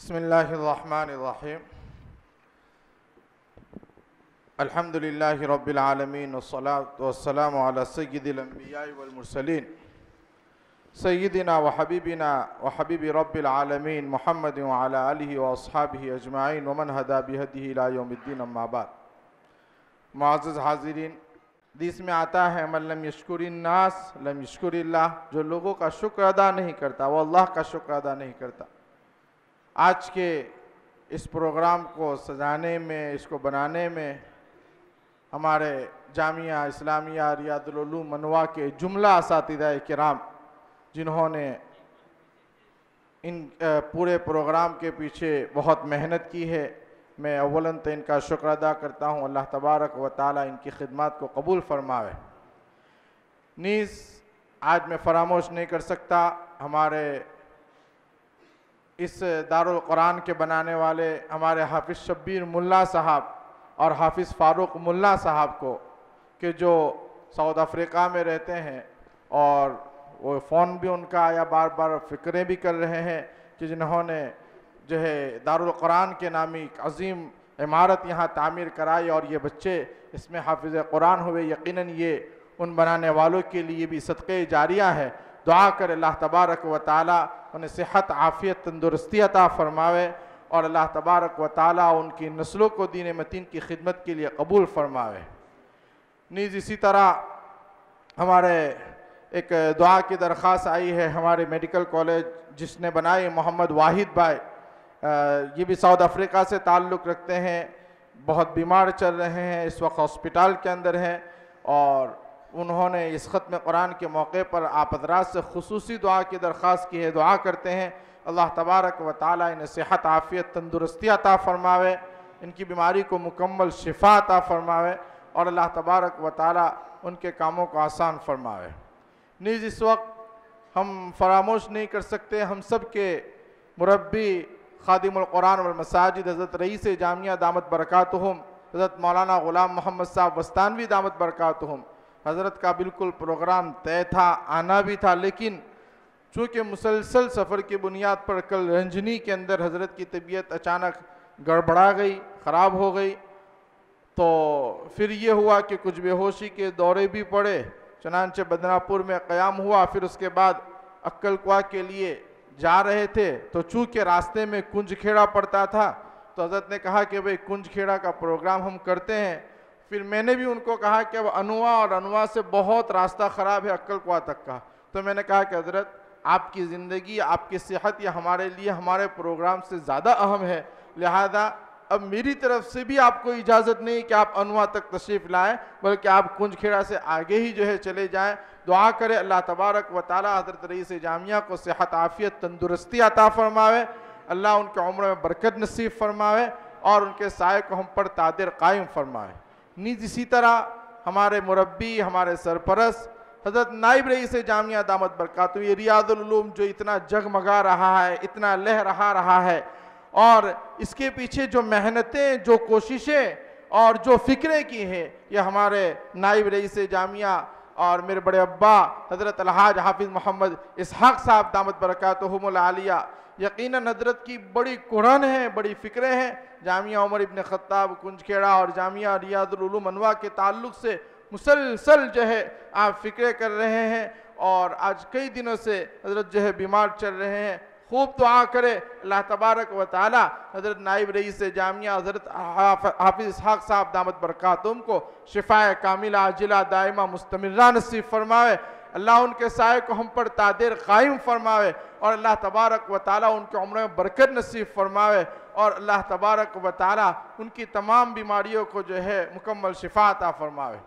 बिस्मिल्लाहिर्रहमानिर्रहीम अल्हम्दुलिल्लाहि रब्बिल आलमीन वस्सलातु वस्सलामु अला सय्यिदिल अंबिया'i वल मुरसलीन सय्यिदिना व हबीबिना व हबीबि रब्बिल आलमीन मुहम्मदिन व अला आलिहि व अस्हाबिहि अजमाइन व मन हदा बिहदिहि इला यौमिद्दीन अम्मा बाद। मुअज़्ज़ज़ हाज़िरीन, हदीस में आता है मन लम यश्कुरिन नास लम यश्कुरिल्लाह, जो लोगों का शुक्र अदा नहीं करता वो अल्लाह का शुक्र अदा नहीं करता। आज के इस प्रोग्राम को सजाने में, इसको बनाने में हमारे जामिया इस्लामिया रियादुल उलूम मनवा के जुमला असातिज़ा किराम जिन्होंने इन पूरे प्रोग्राम के पीछे बहुत मेहनत की है, मैं अव्वलन तो इनका शुक्र अदा करता हूँ। अल्लाह तबारक व ताला इनकी खिदमत को कबूल फरमावे। नीज़ आज मैं फरामोश नहीं कर सकता हमारे इस दारुल कुरान के बनाने वाले हमारे हाफिज़ शब्बीर मुल्ला साहब और हाफिज़ फ़ारूक मुल्ला साहब को, कि जो साउथ अफ्रीका में रहते हैं और वो फ़ोन भी उनका आया, बार बार फ़िक्रें भी कर रहे हैं कि जिन्होंने जो है दारुल कुरान के नामी अज़ीम इमारत यहाँ तामीर कराई और ये बच्चे इसमें हाफिज़ कुरान हुए। यकीनन ये उन बनाने वालों के लिए भी सदक़े जारिया है। दुआ कर अल्लाह तबारक व ताला उन्हें सेहत आफ़ियत तंदुरुस्ती अता फ़रमावे और अल्लाह तबारक व ताला उनकी नस्लों को दीन मतीन की खिदमत के लिए कबूल फ़रमावे। नीज़ इसी तरह हमारे एक दुआ की दरख्वास्त आई है हमारे मेडिकल कॉलेज जिसने बनाए मोहम्मद वाहिद भाई, ये भी साउथ अफ्रीका से ताल्लुक़ रखते हैं, बहुत बीमार चल रहे हैं, इस वक्त हॉस्पिटल के अंदर हैं और उन्होंने इस ख़त्म कुरान के मौके पर आप हज़रात से खुसूसी दुआ की दरख्वास्त की है। दुआ करते हैं अल्लाह तबारक व ताला इन्हें सेहत आफ़ियत तंदुरुस्ती अता फ़रमावे, इनकी बीमारी को मुकम्मल शिफा अता फ़रमावे और अल्लाह तबारक व ताला उनके कामों को आसान फ़रमावे। नीज़ इस वक्त हम फरामोश नहीं कर सकते हम सब के मुरब्बी खादिमुल कुरान वल मसाजिद हज़रत रईस जामिया दामत बरकातुहुम हज़रत मौलाना ग़ुलाम मोहम्मद साहब वस्तानवी दामत बरकातुहुम, हज़रत का बिल्कुल प्रोग्राम तय था, आना भी था, लेकिन चूँकि मुसलसल सफ़र की बुनियाद पर कल रंजनी के अंदर हज़रत की तबीयत अचानक गड़बड़ा गई, ख़राब हो गई, तो फिर ये हुआ कि कुछ बेहोशी के दौरे भी पड़े। चनांचे बदनापुर में क़याम हुआ, फिर उसके बाद अक्कलकुआ के लिए जा रहे थे तो चूँकि रास्ते में कुंजखेड़ा पड़ता था तो हज़रत ने कहा कि भाई कुंजखेड़ा का प्रोग्राम हम करते हैं। फिर मैंने भी उनको कहा कि अब अनुआ और अनुआ से बहुत रास्ता ख़राब है अक्कलकुआ तक का, तो मैंने कहा कि हज़रत आपकी ज़िंदगी आपकी सेहत या हमारे लिए हमारे प्रोग्राम से ज़्यादा अहम है, लिहाजा अब मेरी तरफ से भी आपको इजाज़त नहीं कि आप अनुआ तक तशरीफ़ लाएँ, बल्कि आप कुंजखेड़ा से आगे ही जो है चले जाएँ। दुआ करें अल्लाह तबारक व ताला हज़रत रईस जामिया को सेहत आफ़ियत तंदुरुस्ती अता फ़रमावे, अल्लाह उनके उम्र में बरकत नसीब फ़रमावे और उनके साए को हम पर तादिर कायम फ़रमाए। नीज़ इसी तरह हमारे मुरब्बी हमारे सरपरस्त हज़रत नाइब रईस जामिया दामत बरकातुहू, ये रियादुल उलूम जो इतना जगमगा रहा है, इतना लहरा रहा है और इसके पीछे जो मेहनतें, जो कोशिशें और जो फ़िक्रें की हैं, ये हमारे नाइब रईस जामिया और मेरे बड़े अब्बा हज़रत अलहाज हाफिज़ मोहम्मद इसहाक़ साहब दामत बरकातुहुमुल आलिया, यकीनन हज़रत की बड़ी कुरान है, बड़ी फ़िक्रें हैं। जामिया उमर इब्न ख़त्ताब कुंजखेड़ा और जामिया रियादुल उलूम मनवा के ताल्लुक़ से मुसलसल जो है आप फ़िक्रें कर रहे हैं और आज कई दिनों से हज़रत जो है बीमार चल रहे हैं। खूब दुआ करे अल्लाह तबारक व ताला हज़रत नाइब रईस जामिया हज़रत हाफिज़ इसहाक़ साहब दामत बरकातुहुम को शिफ़ाए कामिला आजिला दाइमा मुस्तमिर्रा नसीब फ़रमावे, अल्लाह उनके साए को हम पर तादिर कायम फ़रमावे और अल्लाह तबारक व ताला उनके उम्र में बरकत नसीब फ़रमावे और अल्लाह तबारक व ताला उनकी तमाम बीमारियों को जो है मुकम्मल शिफा अता फ़रमावे।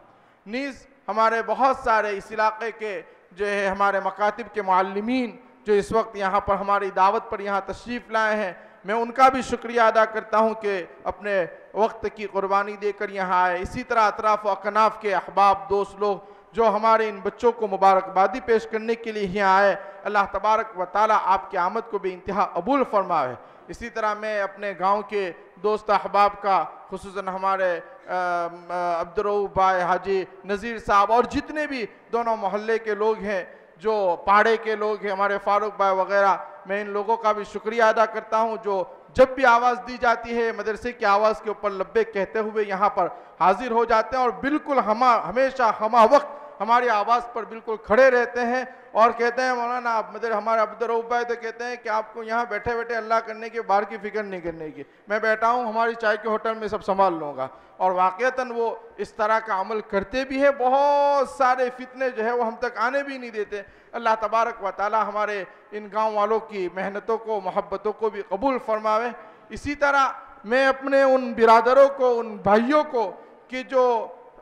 नीज़ हमारे बहुत सारे इस इलाक़े के जो है हमारे मकातिब के मुअल्लिमीन जो इस वक्त यहाँ पर हमारी दावत पर यहाँ तशरीफ़ लाए हैं, मैं उनका भी शुक्रिया अदा करता हूँ कि अपने वक्त की क़ुरबानी देकर यहाँ आए। इसी तरह अतराफ़ व अकनाफ़ के अहबाब दोस्त लोग जो हमारे इन बच्चों को मुबारकबादी पेश करने के लिए यहाँ आए, अल्लाह तबारक व ताला आपकी आमद को बेइंतहा अबूल फ़रमाए। इसी तरह मैं अपने गांव के दोस्त अहबाब का, खुसूसन हमारे अब्दुर्रऊफ़ भाई, हाजी नज़ीर साहब और जितने भी दोनों मोहल्ले के लोग हैं, जो पहाड़े के लोग हैं, हमारे फ़ारूक भाई वग़ैरह, मैं इन लोगों का भी शुक्रिया अदा करता हूँ जो जब भी आवाज़ दी जाती है मदरसे की आवाज़ के ऊपर लब्बैक कहते हुए यहाँ पर हाजिर हो जाते हैं और बिल्कुल हमेशा हम वक्त हमारी आवाज़ पर बिल्कुल खड़े रहते हैं और कहते हैं मौलाना आप हमारे अब्दुल रऊफ भाई तो कहते हैं कि आपको यहाँ बैठे बैठे अल्लाह करने के बाहर की फिक्र नहीं करने की, मैं बैठा हूँ हमारी चाय के होटल में सब संभाल लूँगा। और वाक़तन वो इस तरह का अमल करते भी है। बहुत सारे फितने जो है वो हम तक आने भी नहीं देते। अल्लाह तबारक व ताला हमारे इन गाँव वालों की मेहनतों को मोहब्बतों को भी कबूल फरमावे। इसी तरह मैं अपने उन बिरादरों को, उन भाइयों को कि जो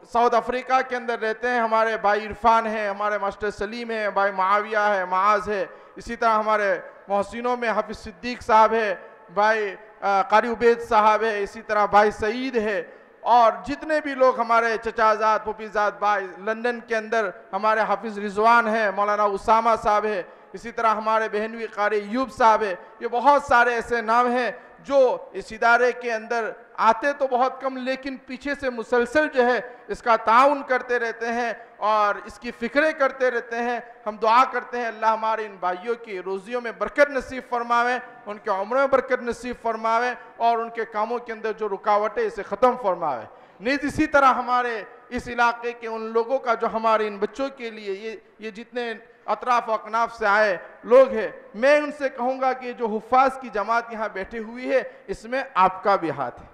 साउथ अफ्रीका के अंदर रहते हैं, हमारे भाई इरफान है, हमारे मास्टर सलीम है, भाई माविया है, माज है, इसी तरह हमारे मोहसिनों में हाफिज सिद्दीक साहब है, भाई कारी उबैद साहब है, इसी तरह भाई सईद है और जितने भी लोग हमारे चचाजाद पुपीजाद भाई लंदन के अंदर हमारे हाफिज रिजवान है, मौलाना उसामा साहब है, इसी तरह हमारे बहनवी कारी यूब साहब है। ये बहुत सारे ऐसे नाम हैं जो इस इदारे के अंदर आते तो बहुत कम लेकिन पीछे से मुसलसल जो है इसका ताउन करते रहते हैं और इसकी फ़िक्रें करते रहते हैं। हम दुआ करते हैं अल्लाह हमारे इन भाइयों की रोज़ियों में बरकत नसीब फरमावे, उनके उम्र में बरकत नसीब फरमावे और उनके कामों के अंदर जो रुकावटें इसे ख़त्म फरमावे। नीज़ इसी तरह हमारे इस इलाके के उन लोगों का जो हमारे इन बच्चों के लिए ये जितने अतराफ व अकनाफ से आए लोग हैं, मैं उनसे कहूँगा कि जो हुफ़ाज़ की जमात यहाँ बैठी हुई है इसमें आपका भी हाथ है,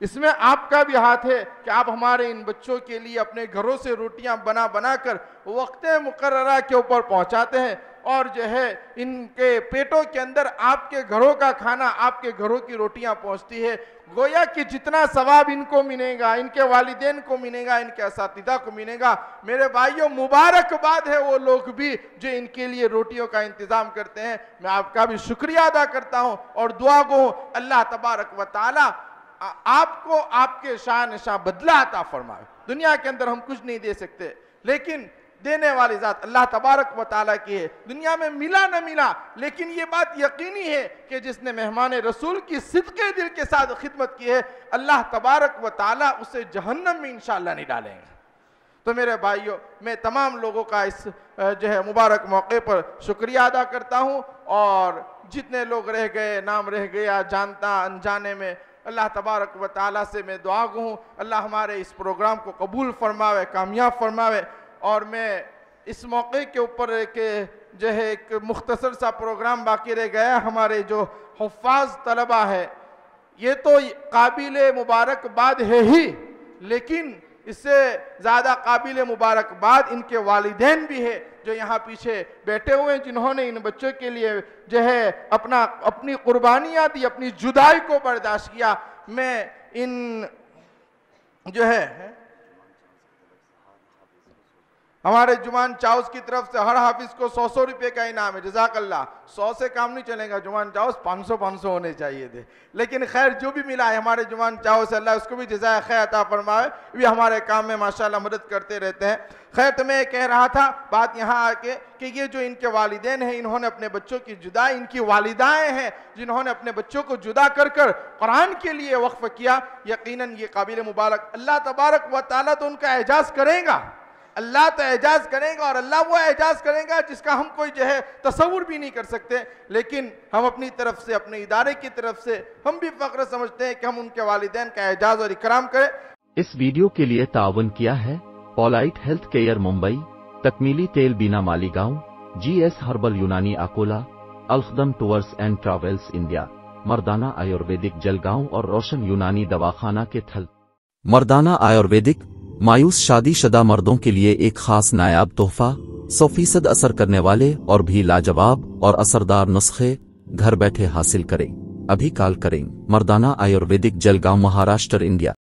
इसमें आपका भी हाथ है कि आप हमारे इन बच्चों के लिए अपने घरों से रोटियां बना बना कर वक्त मुकर्ररा के ऊपर पहुंचाते हैं और जो है इनके पेटों के अंदर आपके घरों का खाना, आपके घरों की रोटियां पहुंचती है। गोया कि जितना सवाब इनको मिलेगा, इनके वालिदैन को मिलेगा, इनके असातिज़ा को मिलेगा। मेरे भाइयों मुबारकबाद है वो लोग भी जो इनके लिए रोटियों का इंतज़ाम करते हैं। मैं आपका भी शुक्रिया अदा करता हूँ और दुआ गो अल्लाह तबारक व ताला आपको आपके शान शाह बदला अता फरमाए। दुनिया के अंदर हम कुछ नहीं दे सकते लेकिन देने वाली ज़ात अल्लाह तबारक व ताला की है। दुनिया में मिला न मिला लेकिन ये बात यकीनी है कि जिसने मेहमान रसूल की सिद्के दिल के साथ खिदमत की है अल्लाह तबारक व ताला उसे जहन्नम में इंशाअल्लाह नहीं डालेंगे। तो मेरे भाइयों, मैं तमाम लोगों का इस जो है मुबारक मौके पर शुक्रिया अदा करता हूँ और जितने लोग रह गए, नाम रह गया जानता अनजाने में, अल्लाह तबारक व ताला से मैं दुआ गो हूँ अल्लाह हमारे इस प्रोग्राम को कबूल फरमावे, कामयाब फरमावे। और मैं इस मौके के ऊपर के जो है एक मुख्तसर सा प्रोग्राम बाकी रह गया। हमारे जो हुफ़ाज़ तलबा है ये तो काबिल मुबारकबाद है ही, लेकिन इससे ज़्यादा काबिल मुबारकबाद इनके वालिदैन भी है जो यहाँ पीछे बैठे हुए हैं, जिन्होंने इन बच्चों के लिए जो है अपनी कुर्बानियाँ दी, अपनी जुदाई को बर्दाश्त किया। मैं इन जो है हमारे जुमान चाउस की तरफ से हर हाफिज को 100 रुपये का इनाम है। जज़ाकल्लाह। 100 से काम नहीं चलेगा, जुमान चाउस 500 होने चाहिए थे, लेकिन खैर जो भी मिला है हमारे जुमान चाउस अल्लाह उसको भी जज़ाए खैर अता फरमाए। भी हमारे काम में माशाल्लाह मदद करते रहते हैं। खैर तो मैं कह रहा था बात यहाँ आके कि ये जो इनके वालिदैन हैं इन्होंने अपने बच्चों की जुदाई, इनकी वालिदाएँ हैं जिन्होंने अपने बच्चों को जुदा कर कर कुरान के लिए वक्फ किया, यकीनन ये काबिल मुबारक। अल्लाह तबारक व ताला तो उनका एजाज़ करेगा, अल्लाह तो एजाज़ करेगा और अल्लाह वो एजाज़ करेगा जिसका हम कोई जो है तसव्वुर भी नहीं कर सकते। लेकिन हम अपनी तरफ से, अपने इदारे की तरफ से हम भी फ़ख्र समझते हैं कि हम उनके वालिदैन का एजाज़ और इकराम करें। इस वीडियो के लिए ताउन किया है पोलाइट हेल्थ केयर मुंबई, तकमीली तेल बीना Malegaon, GS herbal Unani Akola, Alkhadam tours and travels India, Mardana Ayurvedic Jalgaon और रोशन यूनानी दवाखाना के थल। मर्दाना आयुर्वेदिक मायूस शादीशुदा मर्दों के लिए एक खास नायाब तोहफा, 100% असर करने वाले और भी लाजवाब और असरदार नुस्खे घर बैठे हासिल करें। अभी कॉल करें। मर्दाना आयुर्वेदिक जलगांव, महाराष्ट्र, इंडिया।